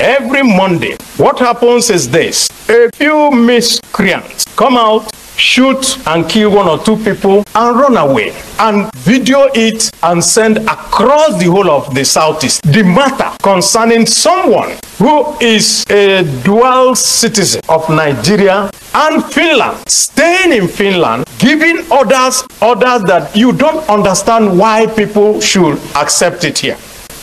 every Monday. What happens is this: a few miscreants come out, shoot and kill one or two people and run away and video it and send across the whole of the Southeast the matter concerning someone who is a dual citizen of Nigeria and Finland, staying in Finland, giving orders that you don't understand why people should accept it here.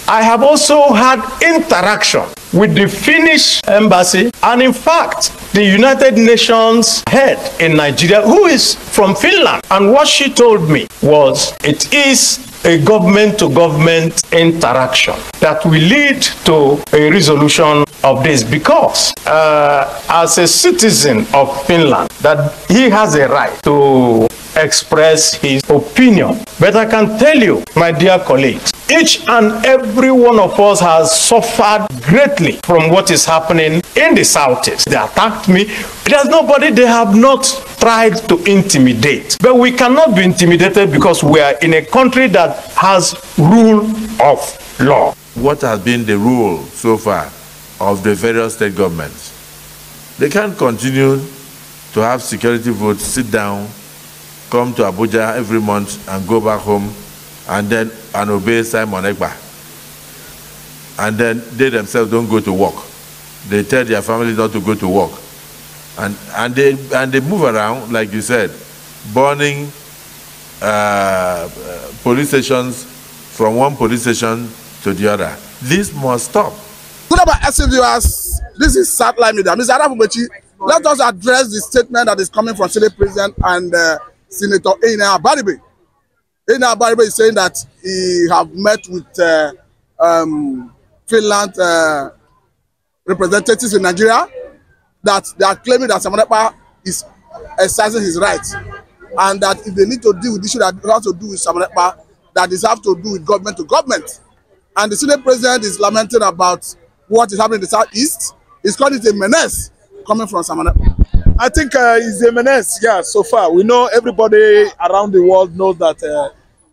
I have also had interaction with the Finnish embassy and in fact the United Nations head in Nigeria, who is from Finland, and what she told me was it is a government-to-government interaction that will lead to a resolution of this, because as a citizen of Finland, that he has a right to express his opinion. But I can tell you, my dear colleagues, each and every one of us has suffered greatly from what is happening in the Southeast. They attacked me. There's nobody they have not tried to intimidate. But we cannot be intimidated because we are in a country that has rule of law. What has been the rule so far of the various state governments? They can't continue to have security votes, sit down, come to Abuja every month and go back home and obey Simon Ekpa. And then they themselves don't go to work. They tell their family not to go to work. And they move around, like you said, burning police stations from one police station to the other. This must stop. Good about SC viewers. This is Satellite Media. Mr. Adafubechi, let us address the statement that is coming from Senate President and Senator Ena Abaribe. Ena Abaribe is saying that he have met with Finland representatives in Nigeria, that they are claiming that Simon Ekpa is exercising his rights, and that if they need to deal with the issue that they have to do with Simon Ekpa, that is have to do with government to government. And the Senate President is lamenting about what is happening in the Southeast. He's calling it a menace coming from Simon Ekpa. I think it's a menace, yeah, so far. We know, everybody around the world knows that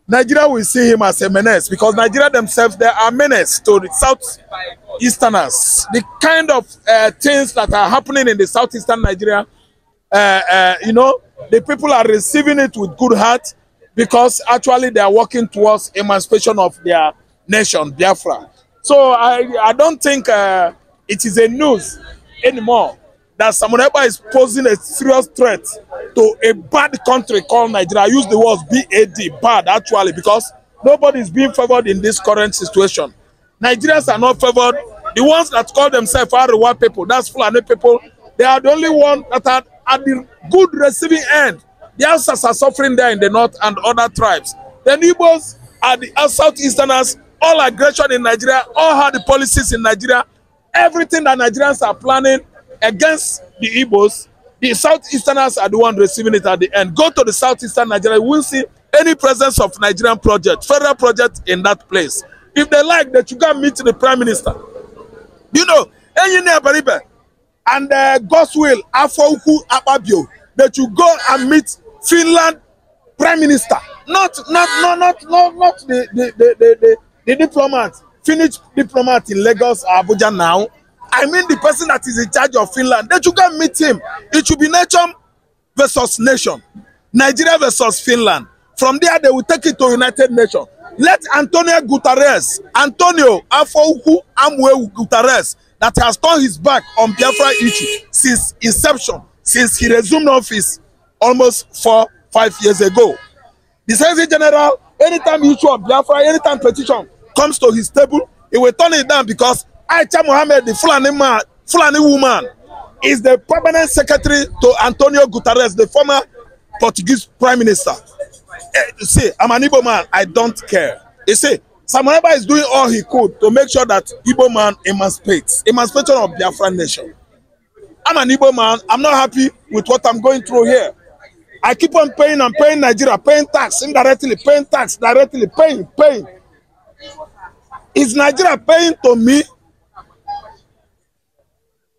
Nigeria will see him as a menace, because Nigeria themselves, they are menace to the Southeasterners. The kind of things that are happening in the Southeastern Nigeria, you know, the people are receiving it with good heart, because actually they are working towards emancipation of their nation, Biafra. So I don't think it is a news anymore that Simon Ekpa is posing a serious threat to a bad country called Nigeria. I use the word BAD, bad actually, because nobody is being favored in this current situation. Nigerians are not favored. The ones that call themselves Arewa people, that's Fulani people, they are the only ones that are at the good receiving end. The others are suffering there in the north and other tribes. The Igbos are the Southeasterners. All aggression in Nigeria, all hard policies in Nigeria, everything that Nigerians are planning against the Igbos, the Southeasterners are the ones receiving it at the end. Go to the Southeastern Nigeria, you will see any presence of Nigerian project, federal project in that place. If they like, that you can meet the Prime Minister. You know, and God's will, that you go and meet Finland Prime Minister, not the diplomat, Finnish diplomat in Lagos or Abuja now. I mean the person that is in charge of Finland. That you can meet him. It should be nation versus nation. Nigeria versus Finland. From there, they will take it to United Nations. Let Antonio Guterres, Guterres, that has turned his back on Biafra issue since inception, since he resumed office almost 4-5 years ago. The Secretary General, anytime issue of Biafra, anytime petition comes to his table, he will turn it down, because Aisha Mohammed, the Fulani woman, is the permanent secretary to Antonio Guterres, the former Portuguese Prime Minister. You see, I'm an Igbo man, I don't care. You see, Simon Ekpa is doing all he could to make sure that Igbo man emancipates. Emancipation of Biafra nation. I'm an Igbo man, I'm not happy with what I'm going through here. I keep on paying and paying Nigeria, paying tax indirectly, paying tax directly, paying. Is Nigeria paying to me?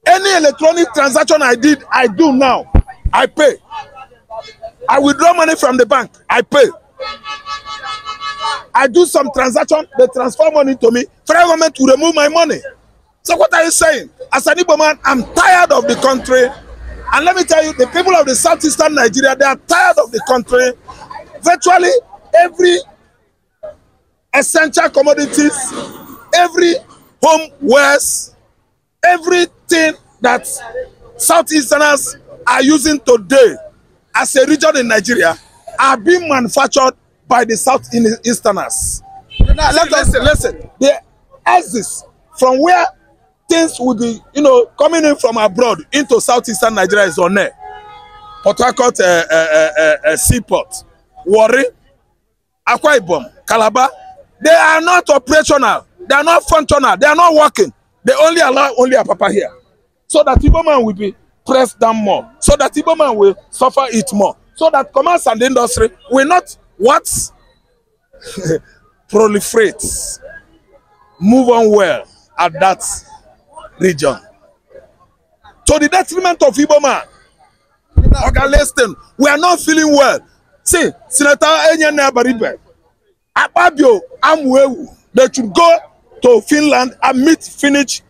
Any electronic transaction I do now, I pay. I withdraw money from the bank, I pay. I do some transaction, they transfer money to me, federal government will remove my money. So what are you saying? As an Igbo man, I'm tired of the country. And let me tell you, the people of the southeastern Nigeria, they are tired of the country. Virtually every essential commodities, every home wares, everything that Southeasterners are using today as a region in Nigeria are being manufactured by the Southeasterners. Now, listen. The axis from where things will be, coming in from abroad into Southeastern Nigeria is on there. Port Harcourt Seaport, Warri, Akwa Ibom, Calabar. They are not operational. They are not functional. They are not working. They only allow a papa here. So that Igbo man will be pressed down more. So that Igbo man will suffer it more. So that commerce and industry will not proliferate, move on well at that region. To the detriment of Igbo man. Okay, listen, we are not feeling well. See, Senator Enyene Baribe, Ababio, Amwewu, they should go to Finland and meet Finnish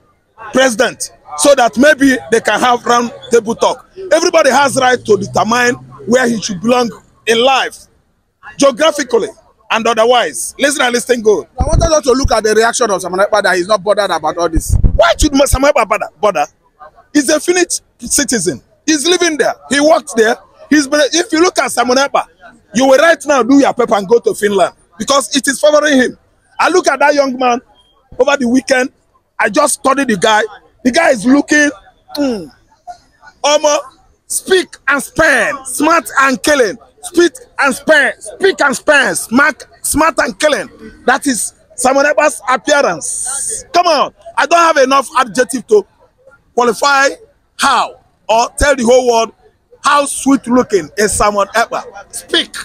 president so that maybe they can have round table talk. Everybody has right to determine where he should belong in life, geographically and otherwise. Listen and listen good. I want us to look at the reaction of Simon Ekpa that he's not bothered about all this. Why should Simon Ekpa bother? He's a Finnish citizen. He's living there. He worked there. If you look at Simon Ekpa, you will right now do your paper and go to Finland because it is favoring him. I look at that young man over the weekend. I just studied the guy. The guy is looking speak and span, smart and killing. Speak and span, smart and killing. That is Simon Ekpa's appearance. Come on. I don't have enough adjective to qualify how or tell the whole world how sweet looking is Simon Ekpa. Speak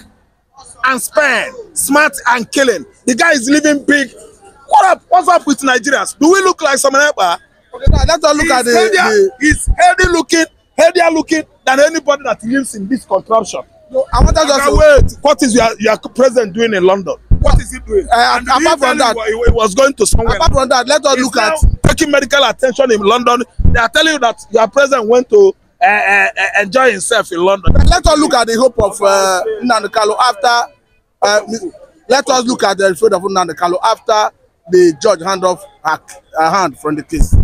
and span, smart and killing. The guy is living big. What's up with Nigerians? Do we look like Simon Ekpa? Okay, now let's look at he's healthier looking than anybody that lives in this contraption. No, I want us to wait. What is your president doing in London? What is he doing? Apart from that, he was going to somewhere. Apart from that, let us look at taking medical attention in London. They are telling you that your president went to enjoy himself in London. Let us look at the hope of Nnamdi Kanu after. Let us look at the fate of Nnamdi Kanu after the judge hand off her hand from the case.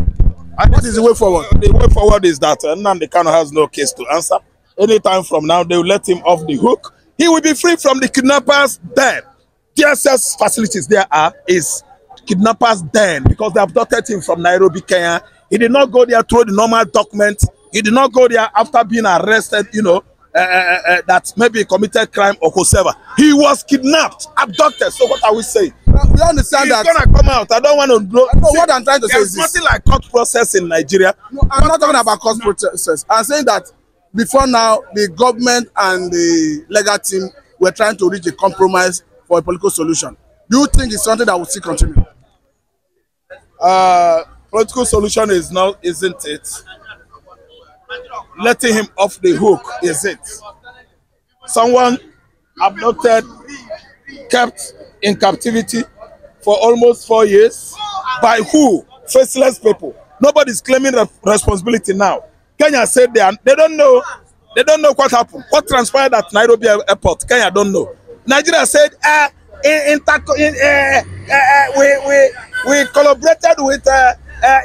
What is the way forward? The way forward is that Nnamdi Kanu has no case to answer. Anytime from now, they will let him off the hook. He will be free from the kidnappers' den. DSS facilities there is kidnappers' den because they abducted him from Nairobi, Kenya. He did not go there through the normal document. He did not go there after being arrested, that maybe he committed crime or whatever. He was kidnapped, abducted. So what are we saying? We understand He's that. He's gonna come out. I don't want to blow. No, what I'm trying to say is this. There's nothing like court process in Nigeria. No, I'm not talking about court process. I'm saying that before now, the government and the legal team were trying to reach a compromise for a political solution. Do you think it's something that will still continue? Political solution isn't it? Letting him off the hook is it? Someone abducted, kept in captivity for almost 4 years. By who? Faceless people. Nobody's claiming responsibility now. Kenya said they don't know. They don't know what happened. What transpired at Nairobi airport? Kenya don't know. Nigeria said we collaborated with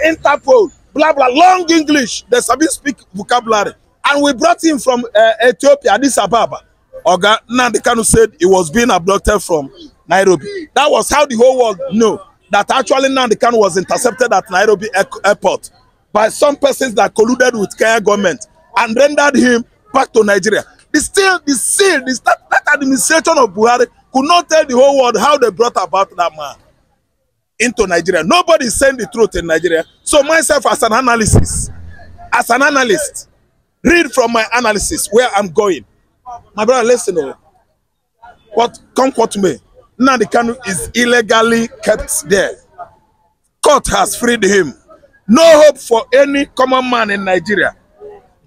Interpol. Blah blah. Long English. They speak vocabulary. And we brought him from Ethiopia, Addis Ababa. Oga Nnamdi Kanu said he was being abducted from Nairobi. That was how the whole world knew that actually Nnamdi Kanu was intercepted at Nairobi airport by some persons that colluded with Kenya government and rendered him back to Nigeria. That administration of Buhari could not tell the whole world how they brought about that man into Nigeria. Nobody is saying the truth in Nigeria. So myself as an analyst, read from my analysis where I'm going. My brother, listen. What me? Nnamdi Kanu is illegally kept there. Court has freed him. No hope for any common man in Nigeria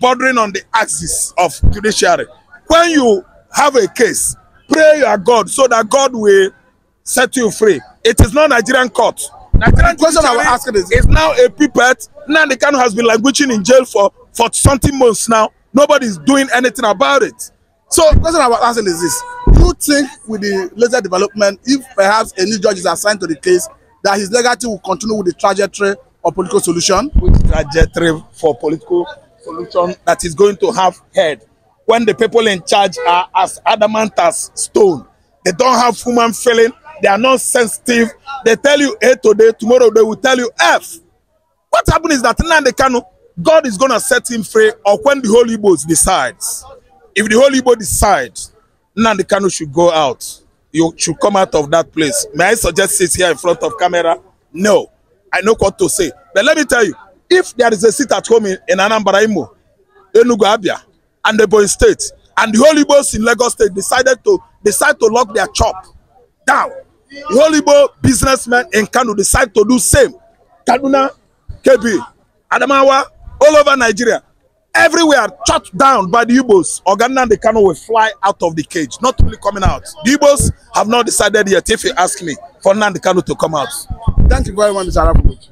bordering on the axis of judiciary. When you have a case, pray your God so that God will set you free. It is not Nigerian court Nigerian question I was asking is now a puppet. Nnamdi Kanu has been languishing in jail for something months now. Nobody's doing anything about it. So the question I was asking is this: do you think with the latest development, if perhaps a new judge is assigned to the case, that his legacy will continue with the trajectory of political solution? Which trajectory for political solution that is going to have head when the people in charge are as adamant as stone? They don't have human feeling. They are not sensitive. They tell you A today, tomorrow they will tell you F. What happened is that Nnamdi Kanu, God is going to set him free, or when the Holy Ghost decides. If the Holy Ghost decides, Nnamdi Kanu should go out. You should come out of that place. May I suggest sit here in front of camera? No. I know what to say. But let me tell you, if there is a seat at home in Anambra Imo, Enugu Abia, and the Ebonyi State, and the Holy Ghost in Lagos State decide to lock their chop down, the Holy Ghost businessmen in Kano decide to do same. Kaduna, KB, Adamawa, all over Nigeria, everywhere shut down by the Igbos. Nnamdi Kanu will fly out of the cage, not only coming out. The Igbos have not decided yet, if you ask me, for Nnamdi Kanu to come out. Thank you very much, Mr. Arabu.